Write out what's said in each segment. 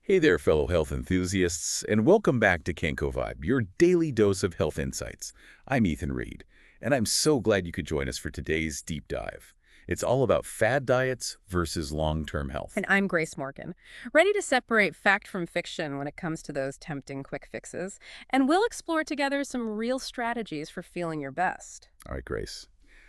Hey there, fellow health enthusiasts, and welcome back to KenkoVibe, your daily dose of health insights. I'm Ethan Reed, and I'm so glad you could join us for today's deep dive. It's all about fad diets versus long-term health. And I'm Grace Morgan, ready to separate fact from fiction when it comes to those tempting quick fixes. And we'll explore together some real strategies for feeling your best. All right, Grace,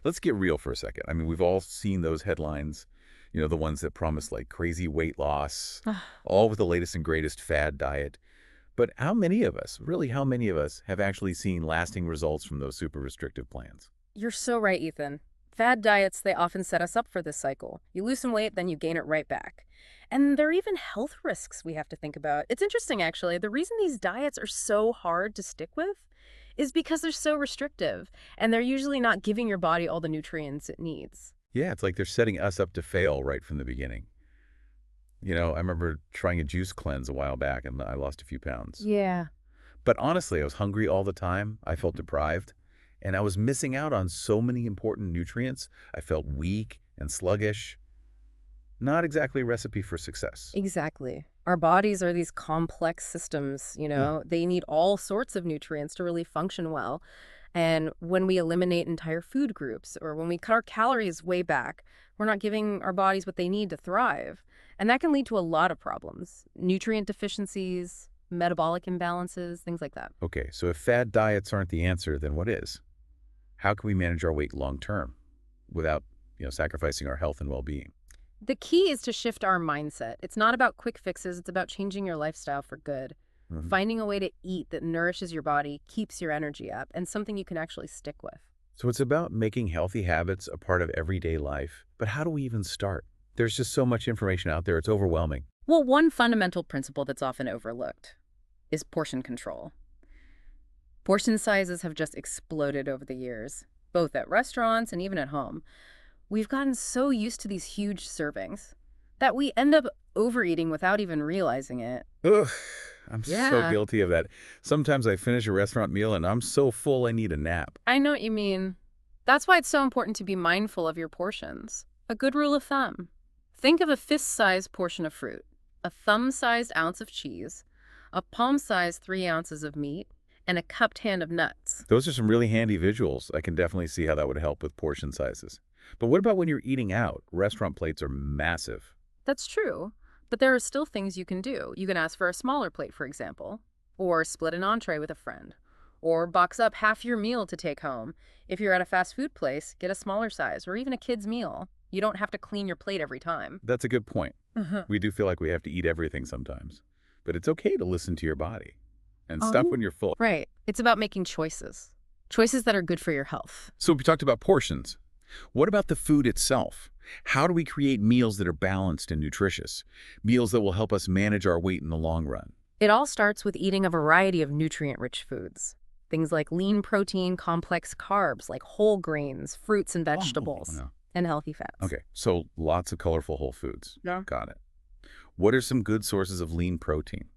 let's get real for a second. I mean, we've all seen those headlines, the ones that promise like crazy weight loss, all with the latest and greatest fad diet. But how many of us, really how many of us, have actually seen lasting results from those super restrictive plans? You're so right, Ethan. Fad diets, they often set us up for this cycle. You lose some weight, then you gain it right back. And there are even health risks we have to think about. It's interesting, actually. The reason these diets are so hard to stick with is because they're so restrictive, and they're usually not giving your body all the nutrients it needs. Yeah, it's like they're setting us up to fail right from the beginning. I remember trying a juice cleanse a while back and I lost a few pounds. Yeah. But honestly, I was hungry all the time. I felt deprived and I was missing out on so many important nutrients. I felt weak and sluggish. Not exactly a recipe for success. Exactly. Our bodies are these complex systems, They need all sorts of nutrients to really function well. And when we eliminate entire food groups or when we cut our calories way back, we're not giving our bodies what they need to thrive. And that can lead to a lot of problems, nutrient deficiencies, metabolic imbalances, things like that. Okay, so if fad diets aren't the answer, then what is? How can we manage our weight long term without, sacrificing our health and well-being? The key is to shift our mindset. It's not about quick fixes, it's about changing your lifestyle for good. Mhm. Finding a way to eat that nourishes your body, keeps your energy up, and something you can actually stick with. So it's about making healthy habits a part of everyday life. But how do we even start? There's just so much information out there. It's overwhelming. Well, one fundamental principle that's often overlooked is portion control. Portion sizes have just exploded over the years, both at restaurants and even at home. We've gotten so used to these huge servings that we end up overeating without even realizing it. Ugh, I'm so Yeah, guilty of that. Sometimes I finish a restaurant meal and I'm so full I need a nap. I know what you mean. That's why it's so important to be mindful of your portions. A good rule of thumb. Think of a fist-sized portion of fruit, a thumb-sized ounce of cheese, a palm-sized 3 ounces of meat, and a cupped hand of nuts. Those are some really handy visuals. I can definitely see how that would help with portion sizes. But what about when you're eating out? Restaurant plates are massive. That's true, but there are still things you can do. You can ask for a smaller plate, for example, or split an entree with a friend, or box up half your meal to take home. If you're at a fast food place, get a smaller size, or even a kid's meal. You don't have to clean your plate every time. That's a good point. Mhm. We do feel like we have to eat everything sometimes. But it's okay to listen to your body and stop Oh, when you're full. right. It's about making choices. Choices that are good for your health. So we talked about portions. What about the food itself? How do we create meals that are balanced and nutritious? Meals that will help us manage our weight in the long run? It all starts with eating a variety of nutrient-rich foods. Things like lean protein, complex carbs, like whole grains, fruits and vegetables, Yeah. and healthy fats. Okay, so lots of colorful whole foods. Yeah. Got it. What are some good sources of lean protein?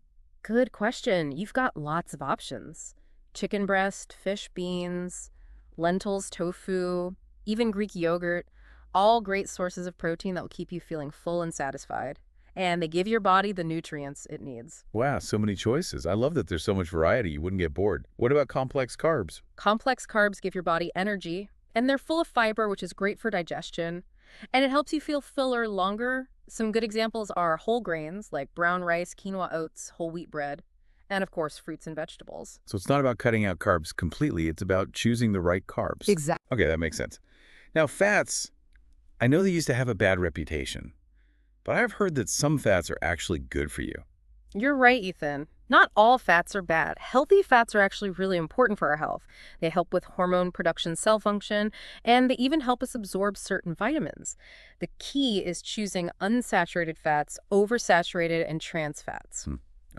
Good question. You've got lots of options. Chicken breast, fish beans, lentils, tofu, even Greek yogurt, all great sources of protein that will keep you feeling full and satisfied. And they give your body the nutrients it needs. Wow, so many choices. I love that there's so much variety. You wouldn't get bored. What about complex carbs? Complex carbs give your body energy, and they're full of fiber, which is great for digestion. And it helps you feel fuller longer. Some good examples are whole grains like brown rice, quinoa oats, whole wheat bread, and of course, fruits and vegetables. So it's not about cutting out carbs completely. It's about choosing the right carbs. Exactly. Okay, that makes sense. Now, fats, I know they used to have a bad reputation, but I've heard that some fats are actually good for you. You're right, Ethan. Not all fats are bad. Healthy fats are actually really important for our health. They help with hormone production, cell function, and they even help us absorb certain vitamins. The key is choosing unsaturated fats, oversaturated, and trans fats.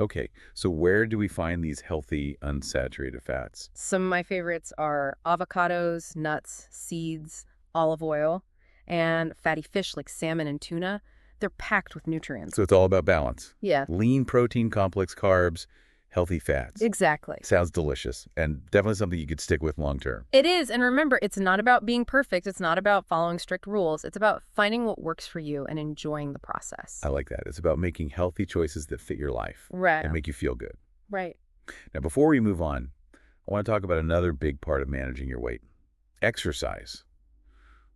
Okay, so where do we find these healthy, unsaturated fats? Some of my favorites are avocados, nuts, seeds, olive oil, and fatty fish like salmon and tuna. They're packed with nutrients. So it's all about balance. Yeah, Lean protein, complex carbs, healthy fats. Exactly. Sounds delicious, and definitely something you could stick with long term. It is, and remember, it's not about being perfect. It's not about following strict rules. It's about finding what works for you and enjoying the process. I like that. It's about making healthy choices that fit your life Right. and make you feel good. Right. Now, before we move on, I want to talk about another big part of managing your weight: exercise.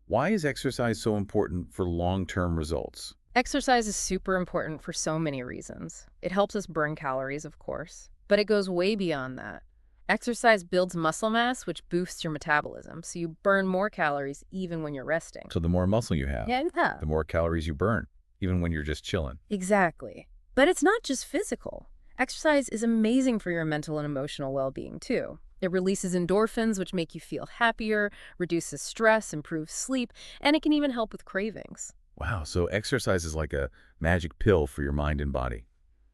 Why is exercise so important for long-term results? Exercise is super important for so many reasons. It helps us burn calories, of course, but it goes way beyond that. Exercise builds muscle mass, which boosts your metabolism, so you burn more calories even when you're resting. So the more muscle you have, Yeah, the more calories you burn, even when you're just chilling. exactly. But it's not just physical. Exercise is amazing for your mental and emotional well-being, too. It releases endorphins, which make you feel happier, reduces stress, improves sleep, and it can even help with cravings. Wow, so exercise is like a magic pill for your mind and body.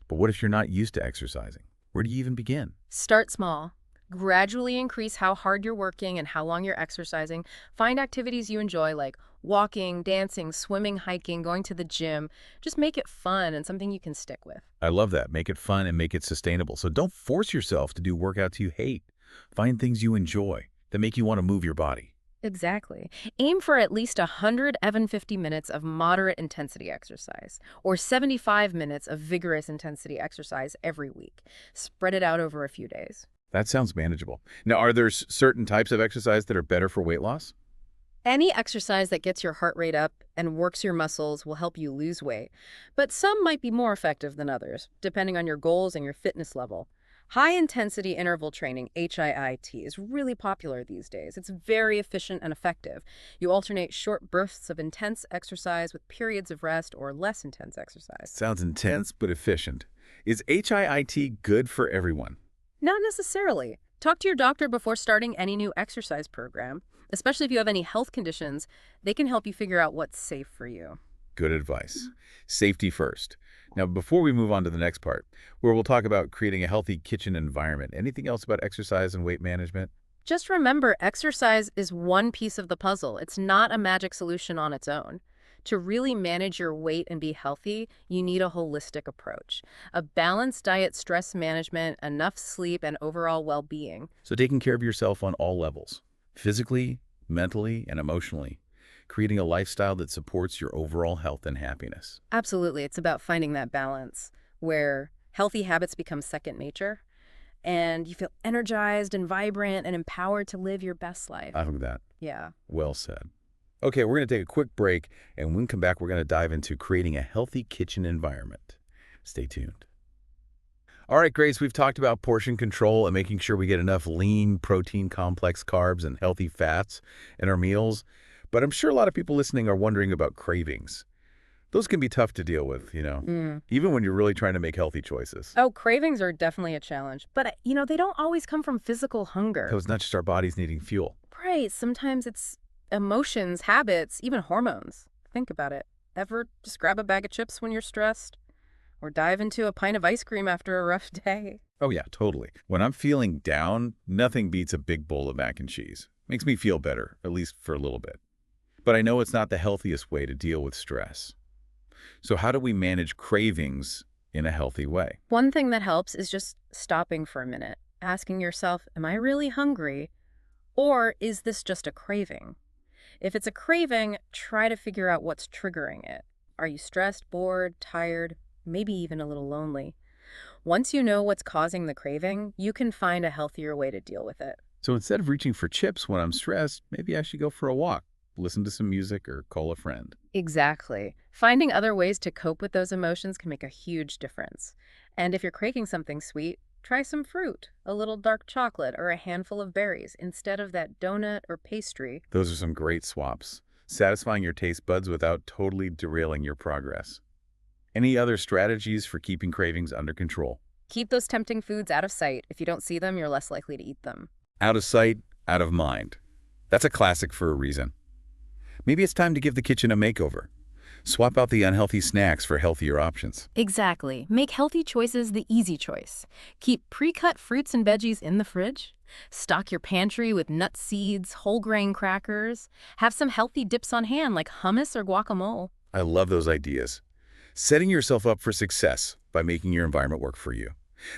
But what if you're not used to exercising? Where do you even begin? Start small. Gradually increase how hard you're working and how long you're exercising. Find activities you enjoy like walking, dancing, swimming, hiking, going to the gym. Just make it fun and something you can stick with. I love that. Make it fun and make it sustainable. So don't force yourself to do workouts you hate. Find things you enjoy that make you want to move your body. Exactly. Aim for at least 150 minutes of moderate intensity exercise or 75 minutes of vigorous intensity exercise every week. Spread it out over a few days. That sounds manageable. Now, are there certain types of exercise that are better for weight loss? Any exercise that gets your heart rate up and works your muscles will help you lose weight, but some might be more effective than others, depending on your goals and your fitness level. High-intensity interval training, HIIT, is really popular these days. It's very efficient and effective. You alternate short bursts of intense exercise with periods of rest or less intense exercise. Sounds intense but efficient. Is HIIT good for everyone? Not necessarily. Talk to your doctor before starting any new exercise program. Especially if you have any health conditions, they can help you figure out what's safe for you. Good advice. Safety first. Now, before we move on to the next part, where we'll talk about creating a healthy kitchen environment, anything else about exercise and weight management? Just remember, exercise is one piece of the puzzle. It's not a magic solution on its own. To really manage your weight and be healthy, you need a holistic approach. A balanced diet, stress management, enough sleep, and overall well-being. So taking care of yourself on all levels, physically, mentally, and emotionally, creating a lifestyle that supports your overall health and happiness. Absolutely. It's about finding that balance where healthy habits become second nature and you feel energized and vibrant and empowered to live your best life. I think that. Yeah. Well said. Okay, we're going to take a quick break, and when we come back, we're going to dive into creating a healthy kitchen environment. Stay tuned. All right, Grace, we've talked about portion control and making sure we get enough lean, protein, complex carbs, and healthy fats in our meals. But I'm sure a lot of people listening are wondering about cravings. Those can be tough to deal with, even when you're really trying to make healthy choices. Oh, cravings are definitely a challenge. But, they don't always come from physical hunger. So it's not just our bodies needing fuel. Right. Sometimes it's emotions, habits, even hormones. Think about it. Ever just grab a bag of chips when you're stressed? Or dive into a pint of ice cream after a rough day? Oh, yeah, totally. When I'm feeling down, nothing beats a big bowl of mac and cheese. Makes me feel better, at least for a little bit. But I know it's not the healthiest way to deal with stress. So how do we manage cravings in a healthy way? One thing that helps is just stopping for a minute, asking yourself, am I really hungry? Or is this just a craving? If it's a craving, try to figure out what's triggering it. Are you stressed, bored, tired, maybe even a little lonely? Once you know what's causing the craving, you can find a healthier way to deal with it. So instead of reaching for chips when I'm stressed, maybe I should go for a walk, listen to some music, or call a friend. Exactly. Finding other ways to cope with those emotions can make a huge difference. And if you're craving something sweet, try some fruit, a little dark chocolate, or a handful of berries instead of that donut or pastry. Those are some great swaps, satisfying your taste buds without totally derailing your progress. Any other strategies for keeping cravings under control? Keep those tempting foods out of sight. If you don't see them, you're less likely to eat them. Out of sight, out of mind. That's a classic for a reason. Maybe it's time to give the kitchen a makeover. Swap out the unhealthy snacks for healthier options. Exactly. Make healthy choices the easy choice. Keep pre-cut fruits and veggies in the fridge. Stock your pantry with nut seeds, whole grain crackers. Have some healthy dips on hand like hummus or guacamole. I love those ideas. Setting yourself up for success by making your environment work for you.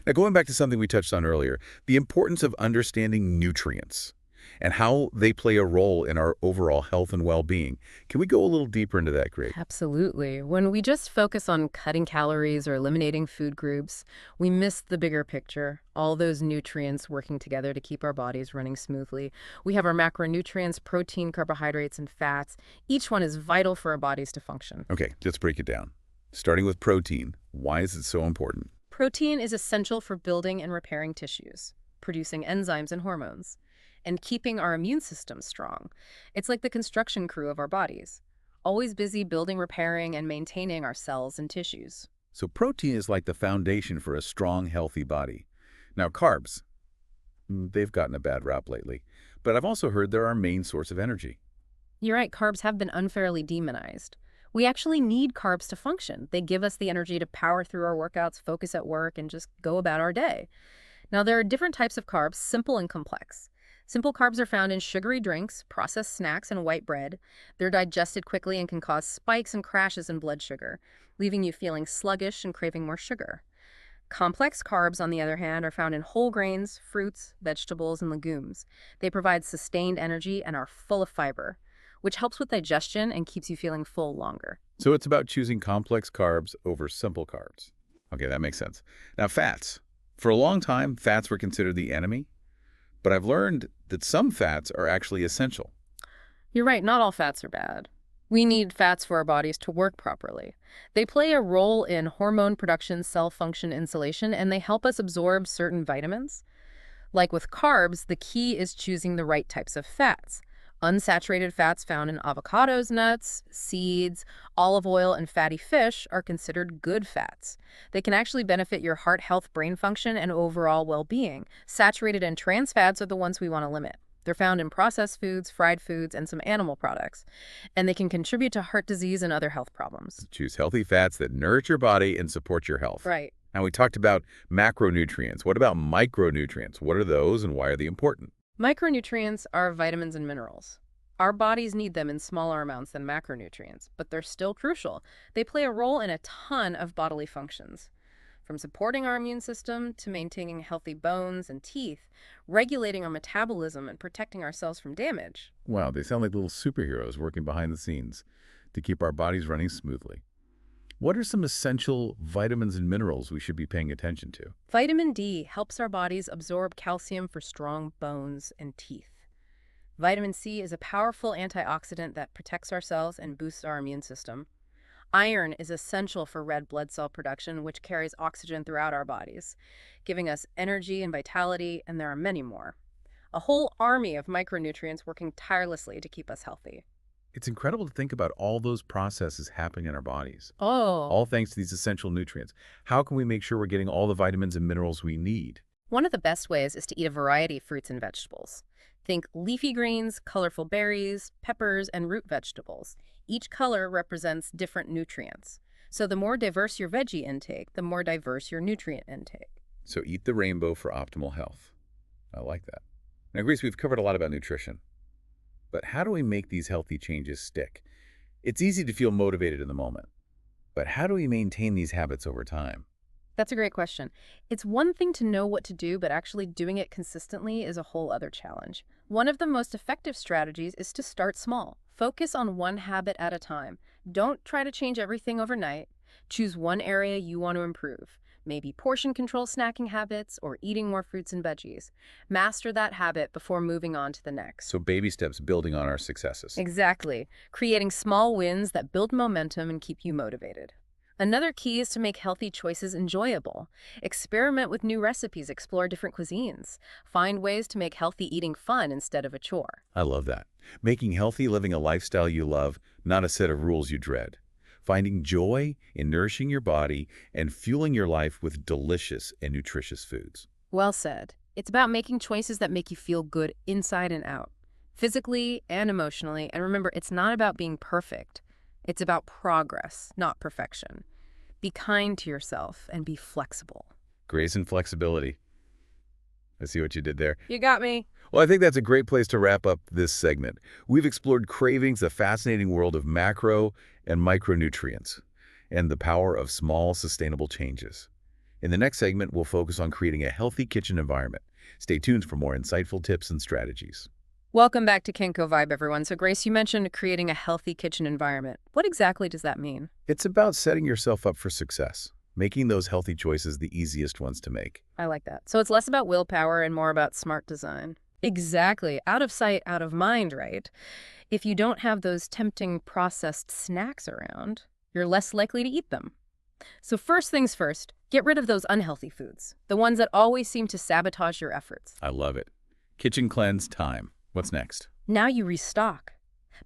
Now, going back to something we touched on earlier, the importance of understanding nutrients and how they play a role in our overall health and well-being. Can we go a little deeper into that, Greg? Absolutely. When we just focus on cutting calories or eliminating food groups, we miss the bigger picture, all those nutrients working together to keep our bodies running smoothly. We have our macronutrients, protein, carbohydrates, and fats. Each one is vital for our bodies to function. Okay, let's break it down. Starting with protein, why is it so important? Protein is essential for building and repairing tissues, producing enzymes and hormones, and keeping our immune system strong. It's like the construction crew of our bodies, always busy building, repairing, and maintaining our cells and tissues. So protein is like the foundation for a strong, healthy body. Now, carbs, they've gotten a bad rap lately, but I've also heard they're our main source of energy. You're right, carbs have been unfairly demonized. We actually need carbs to function. They give us the energy to power through our workouts, focus at work, and just go about our day. Now, there are different types of carbs, simple and complex. Simple carbs are found in sugary drinks, processed snacks, and white bread. They're digested quickly and can cause spikes and crashes in blood sugar, leaving you feeling sluggish and craving more sugar. Complex carbs, on the other hand, are found in whole grains, fruits, vegetables, and legumes. They provide sustained energy and are full of fiber, which helps with digestion and keeps you feeling full longer. So it's about choosing complex carbs over simple carbs. Okay, that makes sense. Now, fats. For a long time, fats were considered the enemy, but I've learned that some fats are actually essential. You're right, not all fats are bad. We need fats for our bodies to work properly. They play a role in hormone production, cell function, insulation, and they help us absorb certain vitamins. Like with carbs, the key is choosing the right types of fats. Unsaturated fats found in avocados, nuts, seeds, olive oil, and fatty fish are considered good fats. They can actually benefit your heart health, brain function, and overall well-being. Saturated and trans fats are the ones we want to limit. They're found in processed foods, fried foods, and some animal products, and they can contribute to heart disease and other health problems. Choose healthy fats that nourish your body and support your health. Right. Now, we talked about macronutrients. What about micronutrients? What are those and why are they important? Micronutrients are vitamins and minerals. Our bodies need them in smaller amounts than macronutrients, but they're still crucial. They play a role in a ton of bodily functions, from supporting our immune system to maintaining healthy bones and teeth, regulating our metabolism and protecting ourselves from damage. Wow, they sound like little superheroes working behind the scenes to keep our bodies running smoothly. What are some essential vitamins and minerals we should be paying attention to? Vitamin D helps our bodies absorb calcium for strong bones and teeth. Vitamin C is a powerful antioxidant that protects our cells and boosts our immune system. Iron is essential for red blood cell production, which carries oxygen throughout our bodies, giving us energy and vitality, and there are many more. A whole army of micronutrients working tirelessly to keep us healthy. It's incredible to think about all those processes happening in our bodies, Oh. all thanks to these essential nutrients. How can we make sure we're getting all the vitamins and minerals we need? One of the best ways is to eat a variety of fruits and vegetables. Think leafy greens, colorful berries, peppers, and root vegetables. Each color represents different nutrients. So the more diverse your veggie intake, the more diverse your nutrient intake. So eat the rainbow for optimal health. I like that. Now, Grace, we've covered a lot about nutrition, but how do we make these healthy changes stick? It's easy to feel motivated in the moment, but how do we maintain these habits over time? That's a great question. It's one thing to know what to do, but actually doing it consistently is a whole other challenge. One of the most effective strategies is to start small. Focus on one habit at a time. Don't try to change everything overnight. Choose one area you want to improve. Maybe portion control snacking habits or eating more fruits and veggies. Master that habit before moving on to the next. So baby steps building on our successes. Exactly. Creating small wins that build momentum and keep you motivated. Another key is to make healthy choices enjoyable. Experiment with new recipes, explore different cuisines. Find ways to make healthy eating fun instead of a chore. I love that. Making healthy living a lifestyle you love, not a set of rules you dread. Finding joy in nourishing your body and fueling your life with delicious and nutritious foods. Well said. It's about making choices that make you feel good inside and out, physically and emotionally. And remember, it's not about being perfect. It's about progress, not perfection. Be kind to yourself and be flexible. Grace and flexibility. I see what you did there. You got me. Well, I think that's a great place to wrap up this segment. We've explored cravings, the fascinating world of macro and micronutrients, and the power of small, sustainable changes. In the next segment, we'll focus on creating a healthy kitchen environment. Stay tuned for more insightful tips and strategies. Welcome back to KenkoVibe, everyone. So, Grace, you mentioned creating a healthy kitchen environment. What exactly does that mean? It's about setting yourself up for success, making those healthy choices the easiest ones to make. I like that. So it's less about willpower and more about smart design. Exactly. Out of sight, out of mind, right? If you don't have those tempting processed snacks around, you're less likely to eat them. So first things first, get rid of those unhealthy foods, the ones that always seem to sabotage your efforts. I love it. Kitchen cleanse time. What's next? Now you restock,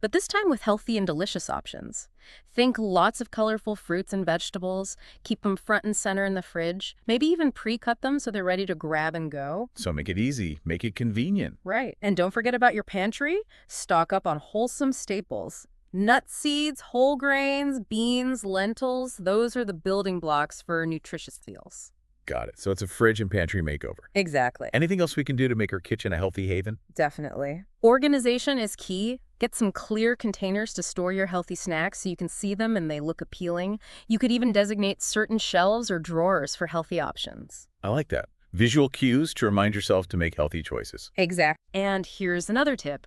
but this time with healthy and delicious options. Think lots of colorful fruits and vegetables, keep them front and center in the fridge, maybe even pre-cut them so they're ready to grab and go. So make it easy, make it convenient. Right. And don't forget about your pantry. Stock up on wholesome staples. Nut seeds, whole grains, beans, lentils, those are the building blocks for nutritious meals. Got it. So it's a fridge and pantry makeover. Exactly. Anything else we can do to make our kitchen a healthy haven? Definitely. Organization is key. Get some clear containers to store your healthy snacks so you can see them and they look appealing. You could even designate certain shelves or drawers for healthy options. I like that. Visual cues to remind yourself to make healthy choices. Exactly. And here's another tip.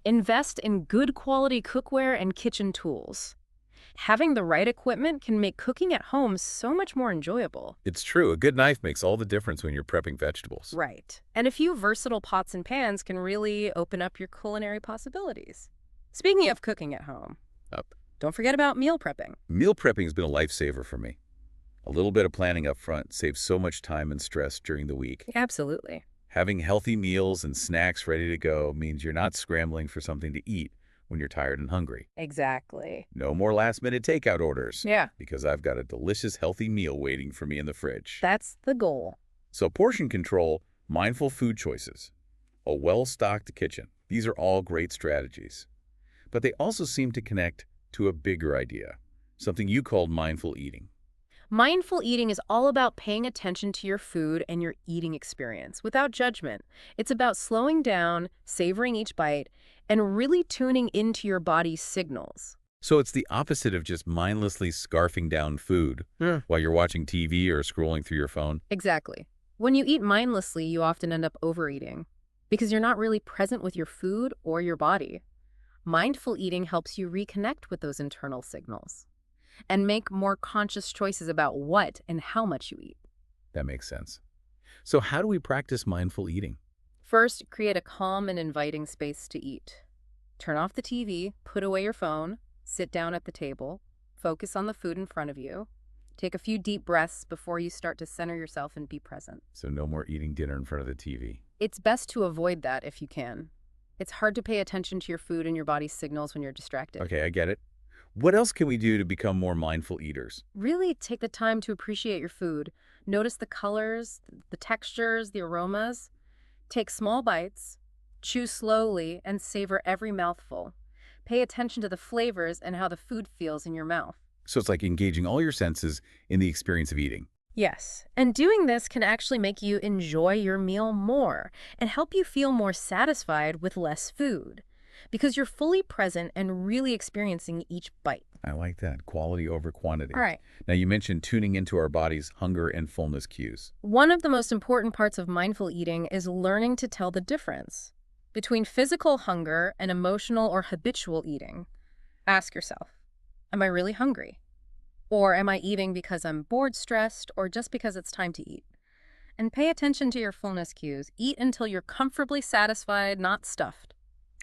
Invest in good quality cookware and kitchen tools. Having the right equipment can make cooking at home so much more enjoyable. It's true. A good knife makes all the difference when you're prepping vegetables. Right. And a few versatile pots and pans can really open up your culinary possibilities. Speaking of cooking at home, Up. don't forget about meal prepping. Meal prepping has been a lifesaver for me. A little bit of planning up front saves so much time and stress during the week. Absolutely. Having healthy meals and snacks ready to go means you're not scrambling for something to eat when you're tired and hungry. Exactly. No more last-minute takeout orders. Yeah. Because I've got a delicious, healthy meal waiting for me in the fridge. That's the goal. So portion control, mindful food choices, a well-stocked kitchen. These are all great strategies. But they also seem to connect to a bigger idea, something you called mindful eating. Mindful eating is all about paying attention to your food and your eating experience without judgment. It's about slowing down, savoring each bite, and really tuning into your body's signals. So it's the opposite of just mindlessly scarfing down food while you're watching TV or scrolling through your phone. Exactly. When you eat mindlessly, you often end up overeating because you're not really present with your food or your body. Mindful eating helps you reconnect with those internal signals and make more conscious choices about what and how much you eat. That makes sense. So how do we practice mindful eating? First, create a calm and inviting space to eat. Turn off the TV, put away your phone, sit down at the table, focus on the food in front of you. Take a few deep breaths before you start to center yourself and be present. So no more eating dinner in front of the TV. It's best to avoid that if you can. It's hard to pay attention to your food and your body's signals when you're distracted. Okay, I get it. What else can we do to become more mindful eaters? Really take the time to appreciate your food. Notice the colors, the textures, the aromas. Take small bites, chew slowly, and savor every mouthful. Pay attention to the flavors and how the food feels in your mouth. So it's like engaging all your senses in the experience of eating. Yes, and doing this can actually make you enjoy your meal more and help you feel more satisfied with less food because you're fully present and really experiencing each bite. I like that. Quality over quantity. All right. Now, you mentioned tuning into our body's hunger and fullness cues. One of the most important parts of mindful eating is learning to tell the difference between physical hunger and emotional or habitual eating. Ask yourself, am I really hungry? Or am I eating because I'm bored, stressed, or just because it's time to eat? And pay attention to your fullness cues. Eat until you're comfortably satisfied, not stuffed.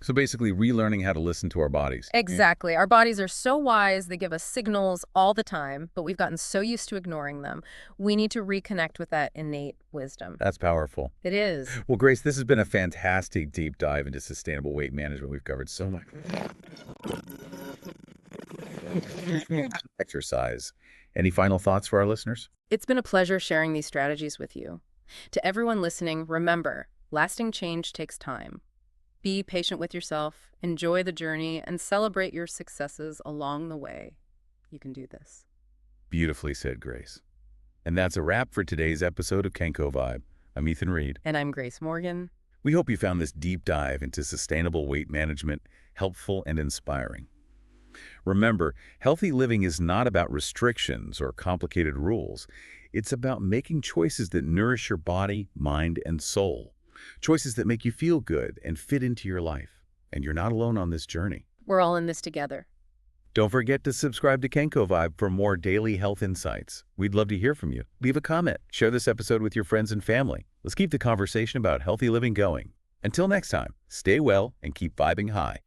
So basically, relearning how to listen to our bodies. Exactly. Our bodies are so wise, they give us signals all the time, but we've gotten so used to ignoring them. We need to reconnect with that innate wisdom. That's powerful. It is. Well, Grace, this has been a fantastic deep dive into sustainable weight management. We've covered so much. Exercise. Any final thoughts for our listeners? It's been a pleasure sharing these strategies with you. To everyone listening, remember, lasting change takes time. Be patient with yourself, enjoy the journey, and celebrate your successes along the way. You can do this. Beautifully said, Grace. And that's a wrap for today's episode of KenkoVibe. I'm Ethan Reed. And I'm Grace Morgan. We hope you found this deep dive into sustainable weight management helpful and inspiring. Remember, healthy living is not about restrictions or complicated rules. It's about making choices that nourish your body, mind, and soul. Choices that make you feel good and fit into your life. And you're not alone on this journey. We're all in this together. Don't forget to subscribe to KenkoVibe for more daily health insights. We'd love to hear from you. Leave a comment. Share this episode with your friends and family. Let's keep the conversation about healthy living going. Until next time, stay well and keep vibing high.